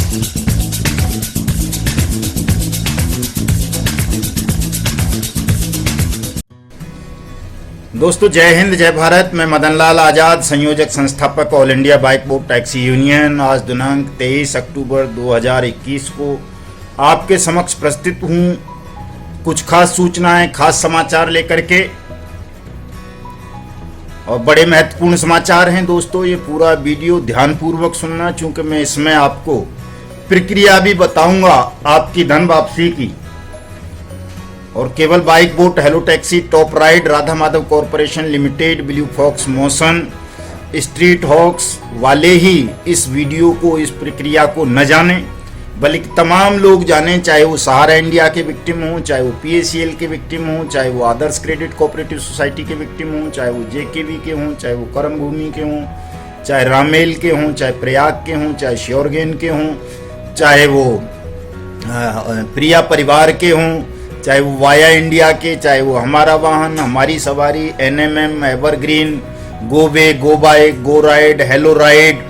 दोस्तों जय हिंद जय भारत। मैं मदन लाल आज़ाद, संयोजक संस्थापक all India bike board taxi union. आज दिनांक 23 अक्टूबर 2021 को आपके समक्ष प्रस्तुत हूँ कुछ खास सूचनाएं, खास समाचार लेकर के, और बड़े महत्वपूर्ण समाचार हैं। दोस्तों ये पूरा वीडियो ध्यानपूर्वक सुनना, चूंकि मैं इसमें आपको प्रक्रिया भी बताऊंगा आपकी धन वापसी की। और केवल Bike Bot, Hello Taxi, Top Ride, Radha Madhav Corporation Limited, Blue Fox Motion, Street Hawks वाले ही इस वीडियो को, इस प्रक्रिया को न जाने, बल्कि तमाम लोग जाने, चाहे वो सहारा इंडिया के विक्टिम हों, चाहे वो PACL के विक्टिम हों, चाहे वो आदर्श क्रेडिट कोऑपरेटिव सोसाइटी के विक्टिम हों, चाहे वो JKV के हों, चाहे वो कर्म भूमि के हों, चाहे रामेल के हों, चाहे प्रयाग के हों, चाहे श्योरगेन के हों, चाहे वो प्रिया परिवार के हों, चाहे वो वाया इंडिया के, चाहे वो हमारा वाहन, हमारी सवारी, NMM, Evergreen, go way, go bike, go ride, hello ride,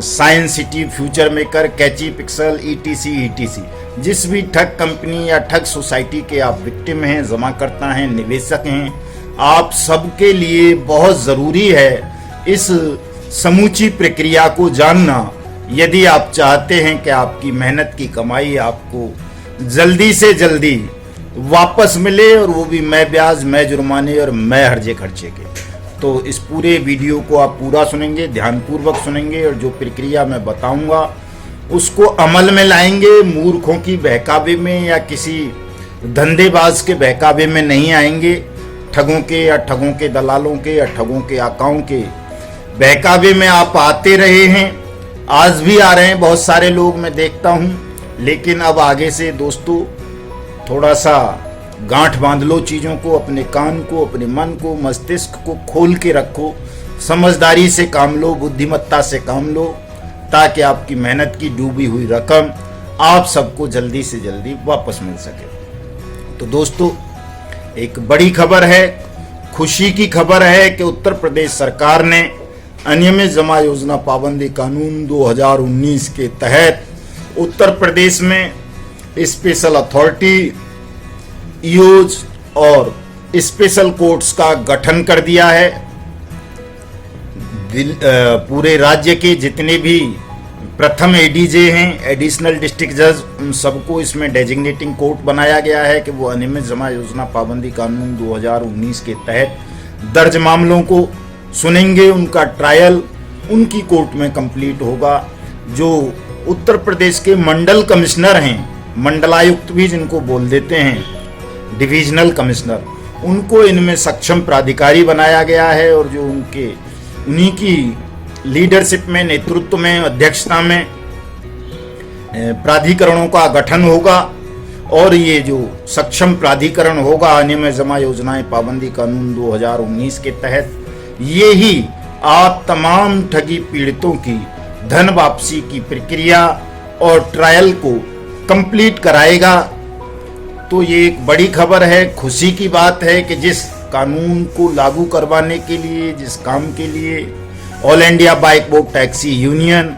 science city, future maker, catchy pixel, ETC। जिस भी ठग कंपनी या ठग सोसाइटी के आप विक्टिम हैं, जमा करता हैं, निवेशक हैं, आप सबके लिए बहुत ज़रूरी है इस समूची प्रक्रिया को जानना, यदि आप चाहते हैं कि आपकी मेहनत की कमाई आपको जल्दी से जल्दी वापस मिले, और वो भी मैं ब्याज, मैं जुर्माने और मैं हर्जे खर्चे के। तो इस पूरे वीडियो को आप पूरा सुनेंगे, ध्यानपूर्वक सुनेंगे, और जो प्रक्रिया मैं बताऊंगा उसको अमल में लाएंगे। मूर्खों की बहकावे में या किसी धंधेबाज के बहकावे में नहीं आएंगे। ठगों के या ठगों के दलालों के या ठगों के आकाओं के बहकावे में आप आते रहे हैं, आज भी आ रहे हैं बहुत सारे लोग, मैं देखता हूँ। लेकिन अब आगे से दोस्तों थोड़ा सा गांठ बांध लो चीज़ों को, अपने कान को, अपने मन को, मस्तिष्क को खोल के रखो, समझदारी से काम लो, बुद्धिमत्ता से काम लो, ताकि आपकी मेहनत की डूबी हुई रकम आप सबको जल्दी से जल्दी वापस मिल सके। तो दोस्तों एक बड़ी खबर है, खुशी की खबर है कि उत्तर प्रदेश सरकार ने अनियमित जमा योजना पाबंदी कानून 2019 के तहत उत्तर प्रदेश में स्पेशल अथॉरिटी, ईओज और स्पेशल कोर्ट्स का गठन कर दिया है। पूरे राज्य के जितने भी प्रथम ADJ हैं, एडिशनल डिस्ट्रिक्ट जज, उन सबको इसमें डेजिग्नेटिंग कोर्ट बनाया गया है कि वो अनियमित जमा योजना पाबंदी कानून 2019 के तहत दर्ज मामलों को सुनेंगे। उनका ट्रायल उनकी कोर्ट में कंप्लीट होगा। जो उत्तर प्रदेश के मंडल कमिश्नर हैं, मंडलायुक्त भी जिनको बोल देते हैं, डिविजनल कमिश्नर, उनको इनमें सक्षम प्राधिकारी बनाया गया है। और जो उन्हीं की लीडरशिप में, नेतृत्व में, अध्यक्षता में प्राधिकरणों का गठन होगा। और ये जो सक्षम प्राधिकरण होगा अनियमित जमा योजनाएं पाबंदी कानून 2019 के तहत, ये ही आप तमाम ठगी पीड़ितों की धन वापसी की प्रक्रिया और ट्रायल को कंप्लीट कराएगा। तो ये एक बड़ी खबर है, खुशी की बात है कि जिस कानून को लागू करवाने के लिए, जिस काम के लिए all India bike boat taxi union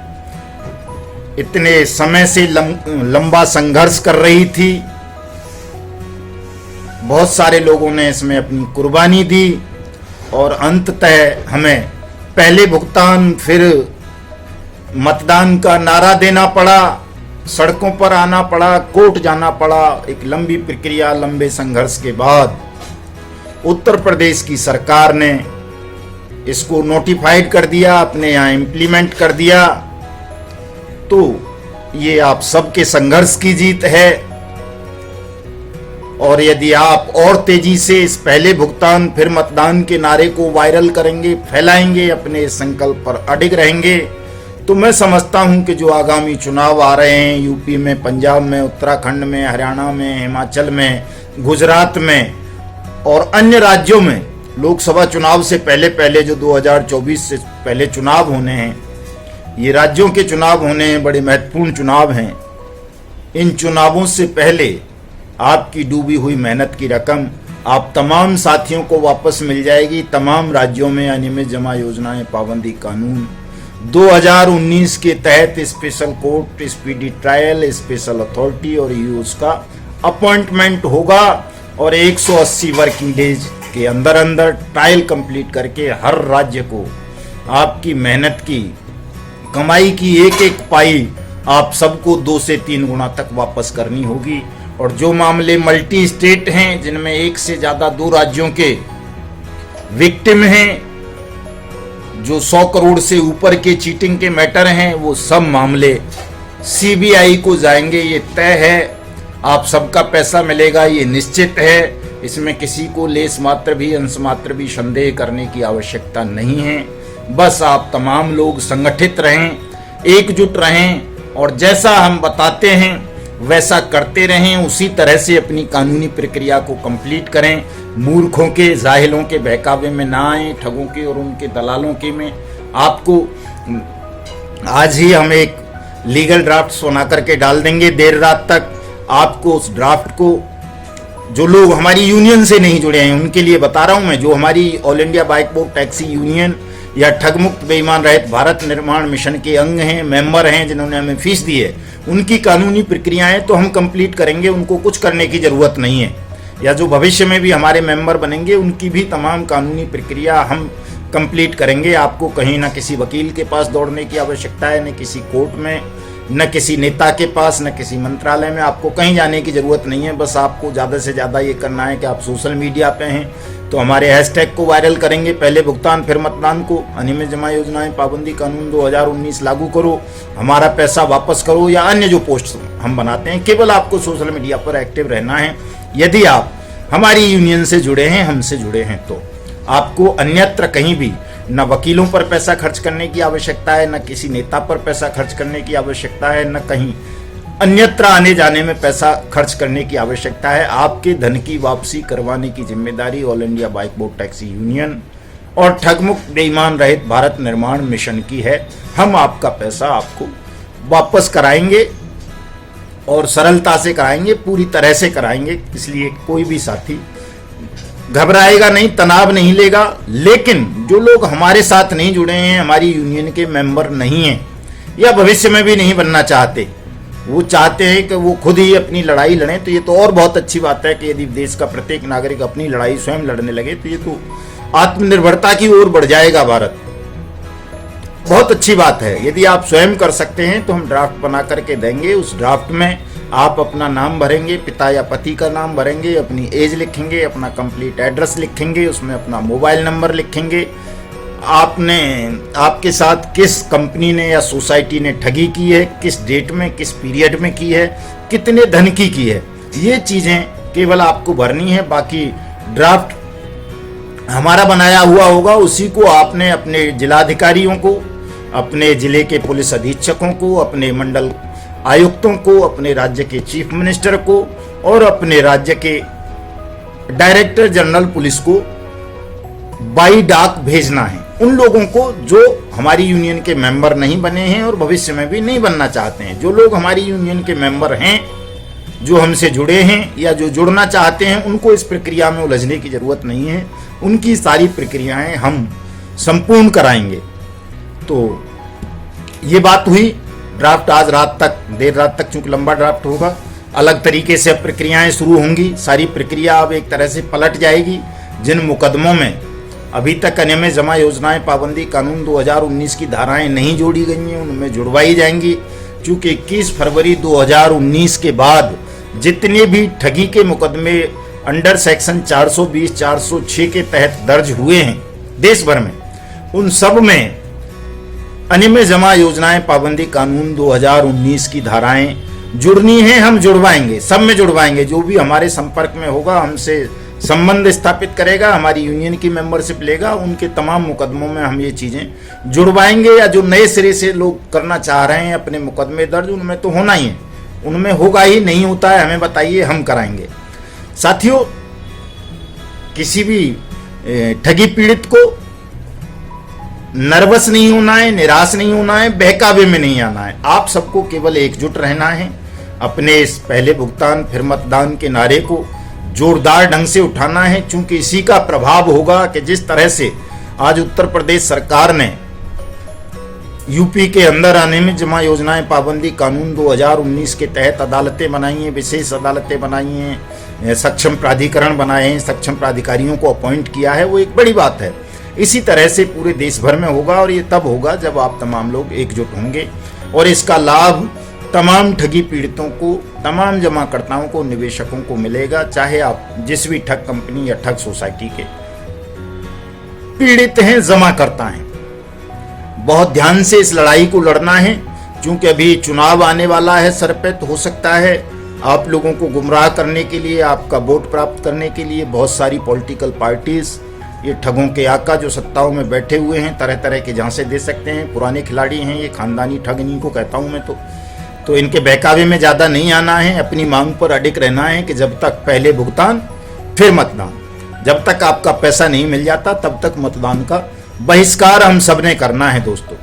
इतने समय से लंबा संघर्ष कर रही थी, बहुत सारे लोगों ने इसमें अपनी कुर्बानी दी, और अंततः हमें पहले भुगतान, फिर मतदान का नारा देना पड़ा, सड़कों पर आना पड़ा, कोर्ट जाना पड़ा। एक लंबी प्रक्रिया, लंबे संघर्ष के बाद उत्तर प्रदेश की सरकार ने इसको नोटिफाइड कर दिया, अपने यहाँ इम्प्लीमेंट कर दिया। तो ये आप सबके संघर्ष की जीत है। और यदि आप और तेजी से इस पहले भुगतान फिर मतदान के नारे को वायरल करेंगे, फैलाएंगे, अपने संकल्प पर अडिग रहेंगे, तो मैं समझता हूं कि जो आगामी चुनाव आ रहे हैं यूपी में, पंजाब में, उत्तराखंड में, हरियाणा में, हिमाचल में, गुजरात में और अन्य राज्यों में लोकसभा चुनाव से पहले जो 2024 से पहले चुनाव होने हैं, ये राज्यों के चुनाव होने हैं, बड़े महत्वपूर्ण चुनाव हैं। इन चुनावों से पहले आपकी डूबी हुई मेहनत की रकम आप तमाम साथियों को वापस मिल जाएगी। तमाम राज्यों में अनियमित जमा योजनाएं पाबंदी कानून 2019 के तहत special court, speedy trial, special authority और यूज का अपॉइंटमेंट होगा और 180 वर्किंग डेज के अंदर अंदर ट्रायल कंप्लीट करके हर राज्य को आपकी मेहनत की कमाई की एक एक पाई आप सबको 2 से 3 गुना तक वापस करनी होगी। और जो मामले मल्टी स्टेट हैं, जिनमें एक से ज्यादा 2 राज्यों के विक्टिम हैं, जो 100 करोड़ से ऊपर के चीटिंग के मैटर हैं, वो सब मामले सीबीआई को जाएंगे। ये तय है, आप सबका पैसा मिलेगा, ये निश्चित है। इसमें किसी को लेस मात्र भी, अंश मात्र भी संदेह करने की आवश्यकता नहीं है। बस आप तमाम लोग संगठित रहें, एकजुट रहें और जैसा हम बताते हैं वैसा करते रहें। उसी तरह से अपनी कानूनी प्रक्रिया को कंप्लीट करें। मूर्खों के, जाहिलों के बहकावे में ना आए, ठगों के और उनके दलालों के में। आपको आज ही हम एक लीगल ड्राफ्ट बना करके डाल देंगे देर रात तक। आपको उस ड्राफ्ट को, जो लोग हमारी यूनियन से नहीं जुड़े हैं उनके लिए बता रहा हूं मैं, जो हमारी all India bike board taxi union या ठग मुक्त बेईमान रहित भारत निर्माण मिशन के अंग हैं, मेंबर हैं, जिन्होंने हमें फीस दी है, उनकी कानूनी प्रक्रियाएं तो हम कंप्लीट करेंगे। उनको कुछ करने की जरूरत नहीं है। या जो भविष्य में भी हमारे मेंबर बनेंगे, उनकी भी तमाम कानूनी प्रक्रिया हम कंप्लीट करेंगे। आपको कहीं ना किसी वकील के पास दौड़ने की आवश्यकता है, न किसी कोर्ट में, न किसी नेता के पास, न किसी मंत्रालय में। आपको कहीं जाने की जरूरत नहीं है। बस आपको ज़्यादा से ज़्यादा ये करना है कि आप सोशल मीडिया पे हैं तो हमारे हैशटैग को वायरल करेंगे, पहले भुगतान फिर मतदान को, अनियमित जमा योजनाएं पाबंदी कानून 2019 लागू करो, हमारा पैसा वापस करो, या अन्य जो पोस्ट हम बनाते हैं। केवल आपको सोशल मीडिया पर एक्टिव रहना है। यदि आप हमारी यूनियन से जुड़े हैं, हमसे जुड़े हैं, तो आपको अन्यत्र कहीं भी न वकीलों पर पैसा खर्च करने की आवश्यकता है, न किसी नेता पर पैसा खर्च करने की आवश्यकता है, न कहीं अन्यत्र आने जाने में पैसा खर्च करने की आवश्यकता है। आपके धन की वापसी करवाने की जिम्मेदारी all India bike board taxi union और ठगमुक्त बेईमान रहित भारत निर्माण मिशन की है। हम आपका पैसा आपको वापस कराएंगे और सरलता से कराएंगे, पूरी तरह से कराएंगे। इसलिए कोई भी साथी घबराएगा नहीं, तनाव नहीं लेगा। लेकिन जो लोग हमारे साथ नहीं जुड़े हैं, हमारी यूनियन के मेंबर नहीं हैं या भविष्य में भी नहीं बनना चाहते, वो चाहते हैं कि वो खुद ही अपनी लड़ाई लड़ें, तो ये तो और बहुत अच्छी बात है कि यदि देश का प्रत्येक नागरिक अपनी लड़ाई स्वयं लड़ने लगे तो ये तो आत्मनिर्भरता की ओर बढ़ जाएगा भारत। बहुत अच्छी बात है। यदि आप स्वयं कर सकते हैं तो हम ड्राफ्ट बना करके देंगे। उस ड्राफ्ट में आप अपना नाम भरेंगे, पिता या पति का नाम भरेंगे, अपनी एज लिखेंगे, अपना कंप्लीट एड्रेस लिखेंगे, उसमें अपना मोबाइल नंबर लिखेंगे, आपके साथ किस कंपनी ने या सोसाइटी ने ठगी की है, किस डेट में, किस पीरियड में की है, कितने धन की है, ये चीजें केवल आपको भरनी है। बाकी ड्राफ्ट हमारा बनाया हुआ होगा, उसी को आपने अपने जिलाधिकारियों को, अपने जिले के पुलिस अधीक्षकों को, अपने मंडल आयुक्तों को, अपने राज्य के चीफ मिनिस्टर को और अपने राज्य के डायरेक्टर जनरल पुलिस को बाई डाक भेजना है। उन लोगों को जो हमारी यूनियन के मेंबर नहीं बने हैं और भविष्य में भी नहीं बनना चाहते हैं। जो लोग हमारी यूनियन के मेंबर हैं, जो हमसे जुड़े हैं या जो जुड़ना चाहते हैं, उनको इस प्रक्रिया में उलझने की जरूरत नहीं है। उनकी सारी प्रक्रियाएं हम संपूर्ण कराएंगे। तो ये बात हुई। ड्राफ्ट आज रात तक, देर रात तक, चूंकि लंबा ड्राफ्ट होगा, अलग तरीके से अब प्रक्रियाएं शुरू होंगी। सारी प्रक्रिया अब एक तरह से पलट जाएगी। जिन मुकदमों में अभी तक अनियमित जमा योजनाएं पाबंदी कानून 2019 की धाराएं नहीं जोड़ी गई हैं, उनमें जुड़वाई जाएंगी। चूंकि 21 फरवरी 2019 के बाद जितने भी ठगी के मुकदमे अंडर सेक्शन 420, 406 के तहत दर्ज हुए हैं देश भर में, उन सब में अनियमित जमा योजनाएं पाबंदी कानून 2019 की धाराएं जुड़नी है। हम जुड़वाएंगे, सब में जुड़वाएंगे। जो भी हमारे संपर्क में होगा, हमसे संबंध स्थापित करेगा, हमारी यूनियन की मेंबरशिप लेगा, उनके तमाम मुकदमों में हम ये चीजें जुड़वाएंगे। या जो नए सिरे से लोग करना चाह रहे हैं अपने मुकदमे दर्ज, उनमें तो होना ही है, उनमें होगा ही। नहीं होता है हमें बताइए, हम कराएंगे। साथियों, किसी भी ठगी पीड़ित को नर्वस नहीं होना है, निराश नहीं होना है, बहकावे में नहीं आना है। आप सबको केवल एकजुट रहना है। अपने इस पहले भुगतान फिर मतदान के नारे को जोरदार ढंग से उठाना है, क्योंकि इसी का प्रभाव होगा कि जिस तरह से आज उत्तर प्रदेश सरकार ने यूपी के अंदर आने में जमा योजनाएं पाबंदी कानून 2019 के तहत अदालतें बनाई हैं, विशेष अदालतें बनाई हैं, सक्षम प्राधिकरण बनाए हैं, सक्षम प्राधिकारियों को अपॉइंट किया है, वो एक बड़ी बात है। इसी तरह से पूरे देश भर में होगा और ये तब होगा जब आप तमाम लोग एकजुट होंगे और इसका लाभ तमाम ठगी पीड़ितों को, तमाम जमाकर्ताओं को, निवेशकों को मिलेगा, चाहे आप जिस भी ठग कंपनी या ठग सोसाइटी के पीड़ित हैं, जमाकर्ता हैं। बहुत ध्यान से इस लड़ाई को लड़ना है, क्योंकि अभी चुनाव आने वाला है सर पे, तो हो सकता है आप लोगों को गुमराह करने के लिए, आपका वोट प्राप्त करने के लिए बहुत सारी पॉलिटिकल पार्टीज, ये ठगों के आका जो सत्ताओं में बैठे हुए हैं, तरह तरह के झांसे दे सकते हैं। पुराने खिलाड़ी हैं ये, खानदानी ठग इन्हीं को कहता हूं मैं तो इनके बहकावे में ज़्यादा नहीं आना है। अपनी मांग पर अडिग रहना है कि जब तक पहले भुगतान फिर मतदान, जब तक आपका पैसा नहीं मिल जाता तब तक मतदान का बहिष्कार हम सब ने करना है दोस्तों।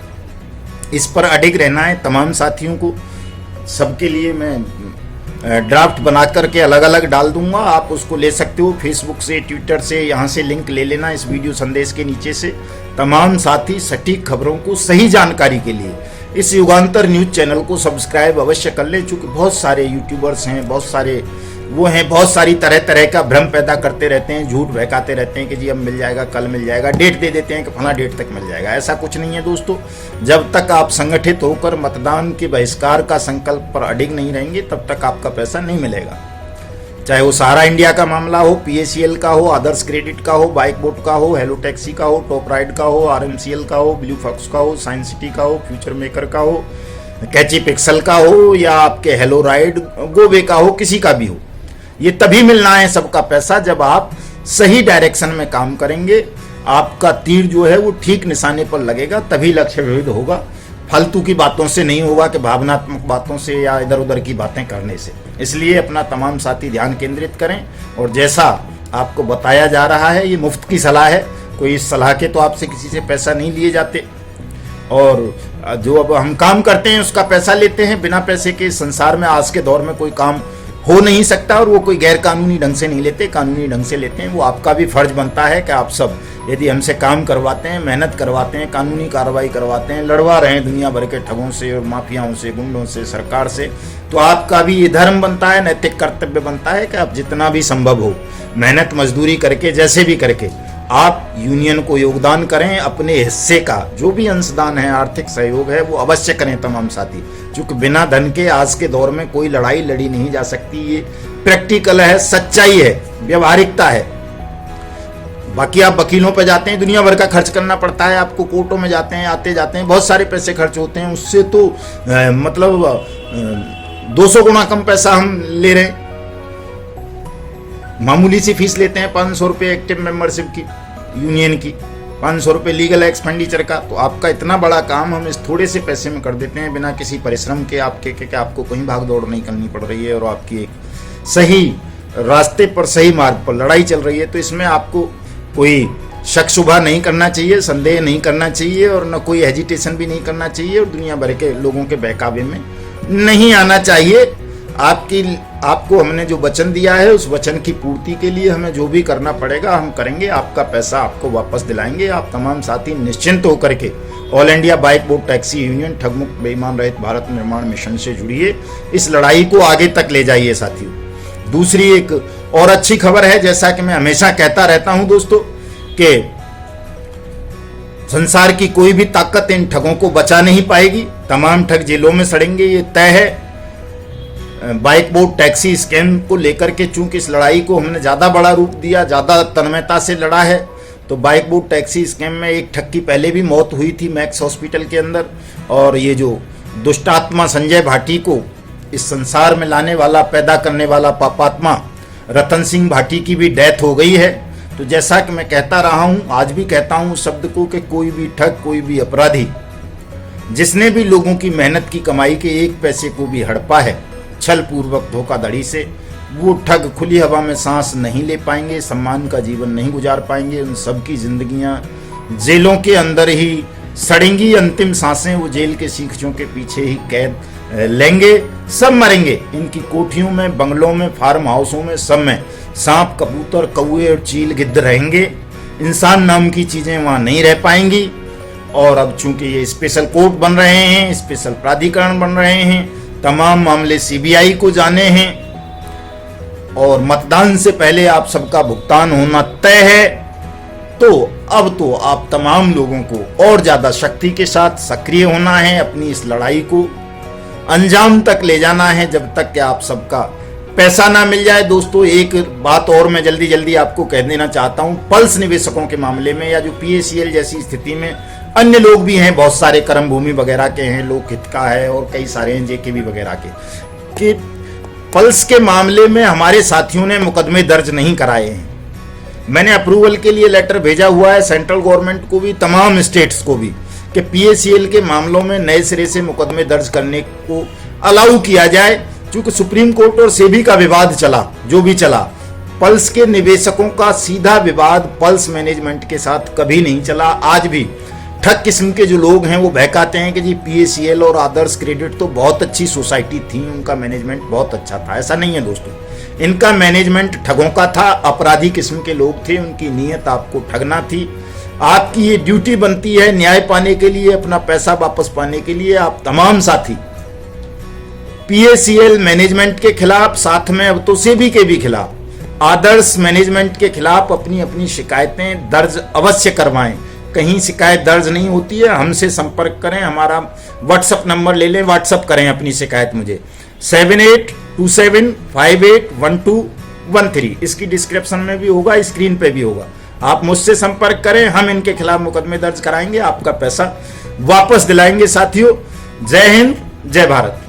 इस पर अडिग रहना है तमाम साथियों को। सबके लिए मैं ड्राफ्ट बना करके अलग अलग डाल दूंगा, आप उसको ले सकते हो फेसबुक से, ट्विटर से, यहाँ से लिंक ले लेना इस वीडियो संदेश के नीचे से। तमाम साथी सटीक खबरों को सही जानकारी के लिए इस युगांतर न्यूज चैनल को सब्सक्राइब अवश्य कर ले, चूँकि बहुत सारे यूट्यूबर्स हैं, बहुत सारे वो हैं, बहुत सारी तरह तरह का भ्रम पैदा करते रहते हैं, झूठ बहकाते रहते हैं कि जी अब मिल जाएगा, कल मिल जाएगा, डेट दे देते हैं कि फला डेट तक मिल जाएगा। ऐसा कुछ नहीं है दोस्तों। जब तक आप संगठित होकर मतदान के बहिष्कार का संकल्प पर अडिग नहीं रहेंगे तब तक आपका पैसा नहीं मिलेगा। चाहे वो सहारा इंडिया का मामला हो, PACL का हो, आदर्श क्रेडिट का हो, बाइक बोट का हो, हेलो टैक्सी का हो, टॉप राइड का हो, RMCL का हो, ब्लू फॉक्स का हो, साइंस सिटी का हो, फ्यूचर मेकर का हो, कैची पिक्सल का हो, या आपके हेलो राइड, गोवे का हो, किसी का भी हो। ये तभी मिलना है सबका पैसा जब आप सही डायरेक्शन में काम करेंगे, आपका तीर जो है वो ठीक निशाने पर लगेगा, तभी लक्ष्य भेद होगा। फालतू की बातों से नहीं होगा कि भावनात्मक बातों से या इधर उधर की बातें करने से। इसलिए अपना तमाम साथी ध्यान केंद्रित करें, और जैसा आपको बताया जा रहा है ये मुफ्त की सलाह है, कोई इस सलाह के तो आपसे किसी से पैसा नहीं लिए जाते, और जो अब हम काम करते हैं उसका पैसा लेते हैं। बिना पैसे के संसार में आज के दौर में कोई काम हो नहीं सकता, और वो कोई गैर कानूनी ढंग से नहीं लेते, कानूनी ढंग से लेते हैं। वो आपका भी फर्ज बनता है कि आप सब यदि हमसे काम करवाते हैं, मेहनत करवाते हैं, कानूनी कार्रवाई करवाते हैं, लड़वा रहे हैं दुनिया भर के ठगों से और माफियाओं से, गुंडों से, सरकार से, तो आपका भी ये धर्म बनता है, नैतिक कर्तव्य बनता है कि आप जितना भी संभव हो मेहनत मजदूरी करके, जैसे भी करके आप यूनियन को योगदान करें। अपने हिस्से का जो भी अंशदान है, आर्थिक सहयोग है, वो अवश्य करें तमाम साथी, क्योंकि बिना धन के आज के दौर में कोई लड़ाई लड़ी नहीं जा सकती। ये प्रैक्टिकल है, सच्चाई है, व्यवहारिकता है। बाकी आप वकीलों पर जाते हैं, दुनिया भर का खर्च करना पड़ता है आपको, कोर्टों में जाते हैं, आते जाते हैं, बहुत सारे पैसे खर्च होते हैं, उससे तो मतलब 200 गुना कम पैसा हम ले रहे हैं। मामूली सी फीस लेते हैं 500 रुपये एक्टिव मेंबरशिप की, यूनियन की 500 रुपये लीगल एक्सपेंडिचर का। तो आपका इतना बड़ा काम हम इस थोड़े से पैसे में कर देते हैं, बिना किसी परिश्रम के, आपको कहीं भाग दौड़ नहीं करनी पड़ रही है, और आपकी एक सही रास्ते पर, सही मार्ग पर लड़ाई चल रही है। तो इसमें आपको कोई शक शुबा नहीं करना चाहिए, संदेह नहीं करना चाहिए, और न कोई हेजिटेशन भी नहीं करना चाहिए, और दुनिया भर के लोगों के बहकावे में नहीं आना चाहिए। आपको हमने जो वचन दिया है उस वचन की पूर्ति के लिए हमें जो भी करना पड़ेगा हम करेंगे। आपका पैसा आपको वापस दिलाएंगे। आप तमाम साथी निश्चिंत होकर के all India bike boat taxi union ठगमुक्त बेईमान रहित भारत निर्माण मिशन से जुड़िए, इस लड़ाई को आगे तक ले जाइए साथियों। दूसरी एक और अच्छी खबर है, जैसा कि मैं हमेशा कहता रहता हूं दोस्तों, कि संसार की कोई भी ताकत इन ठगों को बचा नहीं पाएगी। तमाम ठग जेलों में सड़ेंगे, ये तय है। बाइक बोट टैक्सी स्कैम को लेकर के चूंकि इस लड़ाई को हमने ज़्यादा बड़ा रूप दिया, ज़्यादा तन्मयता से लड़ा है, तो बाइक बोट टैक्सी स्कैम में एक ठग की पहले भी मौत हुई थी मैक्स हॉस्पिटल के अंदर, और ये जो दुष्टात्मा संजय भाटी को इस संसार में लाने वाला, पैदा करने वाला पापात्मा रतन सिंह भाटी की भी डेथ हो गई है। तो जैसा कि मैं कहता रहा हूँ, आज भी कहता हूँ शब्द को, कि कोई भी ठग, कोई भी अपराधी जिसने भी लोगों की मेहनत की कमाई के एक पैसे को भी हड़पा है छल पूर्वक धोखाधड़ी से, वो ठग खुली हवा में सांस नहीं ले पाएंगे, सम्मान का जीवन नहीं गुजार पाएंगे। उन सबकी जिंदगियां जेलों के अंदर ही सड़ेंगी, अंतिम सांसें वो जेल के सीखचों के पीछे ही कैद लेंगे। सब मरेंगे इनकी कोठियों में, बंगलों में, फार्म हाउसों में, सब में सांप, कबूतर, कौए और चील गिद्ध रहेंगे। इंसान नाम की चीजें वहां नहीं रह पाएंगी। और अब चूंकि ये स्पेशल कोर्ट बन रहे हैं, स्पेशल प्राधिकरण बन रहे हैं, तमाम मामले सीबीआई को जाने हैं और मतदान से पहले आप सबका भुगतान होना तय है, तो अब तो आप तमाम लोगों को और ज्यादा शक्ति के साथ सक्रिय होना है, अपनी इस लड़ाई को अंजाम तक ले जाना है जब तक कि आप सबका पैसा ना मिल जाए। दोस्तों, एक बात और मैं जल्दी जल्दी आपको कह देना चाहता हूं, पल्स निवेशकों के मामले में या जो PACL जैसी स्थिति में अन्य लोग भी हैं, बहुत सारे कर्म भूमि वगैरह के हैं, लोकहित का है और कई सारे हैं JKB वगैरह के पल्स के मामले में हमारे साथियों ने मुकदमे दर्ज नहीं कराए हैं। मैंने अप्रूवल के लिए लेटर भेजा हुआ है सेंट्रल गवर्नमेंट को भी, तमाम स्टेट्स को भी, कि PACL के मामलों में नए सिरे से मुकदमे दर्ज करने को अलाउ किया जाए। क्योंकि सुप्रीम कोर्ट और सेबी का विवाद चला, जो भी चला, पल्स के निवेशकों का सीधा विवाद पल्स मैनेजमेंट के साथ कभी नहीं चला। आज भी ठग किस्म के जो लोग हैं वो बहकाते हैं कि जी PACL और आदर्श क्रेडिट तो बहुत अच्छी सोसाइटी थी, उनका मैनेजमेंट बहुत अच्छा था। ऐसा नहीं है दोस्तों, इनका मैनेजमेंट ठगों का था, अपराधी किस्म के लोग थे, उनकी नीयत आपको ठगना थी। आपकी ये ड्यूटी बनती है न्याय पाने के लिए, अपना पैसा वापस पाने के लिए आप तमाम साथी PACL मैनेजमेंट के खिलाफ, साथ में अब तो सेबी के भी खिलाफ, आदर्श मैनेजमेंट के खिलाफ अपनी अपनी शिकायतें दर्ज अवश्य करवाएं। कहीं शिकायत दर्ज नहीं होती है, हमसे संपर्क करें, हमारा WhatsApp नंबर ले लें, WhatsApp करें अपनी शिकायत मुझे 7827581213। इसकी डिस्क्रिप्शन में भी होगा, स्क्रीन पे भी होगा, आप मुझसे संपर्क करें, हम इनके खिलाफ मुकदमे दर्ज कराएंगे, आपका पैसा वापस दिलाएंगे। साथियों, जय हिंद, जय भारत।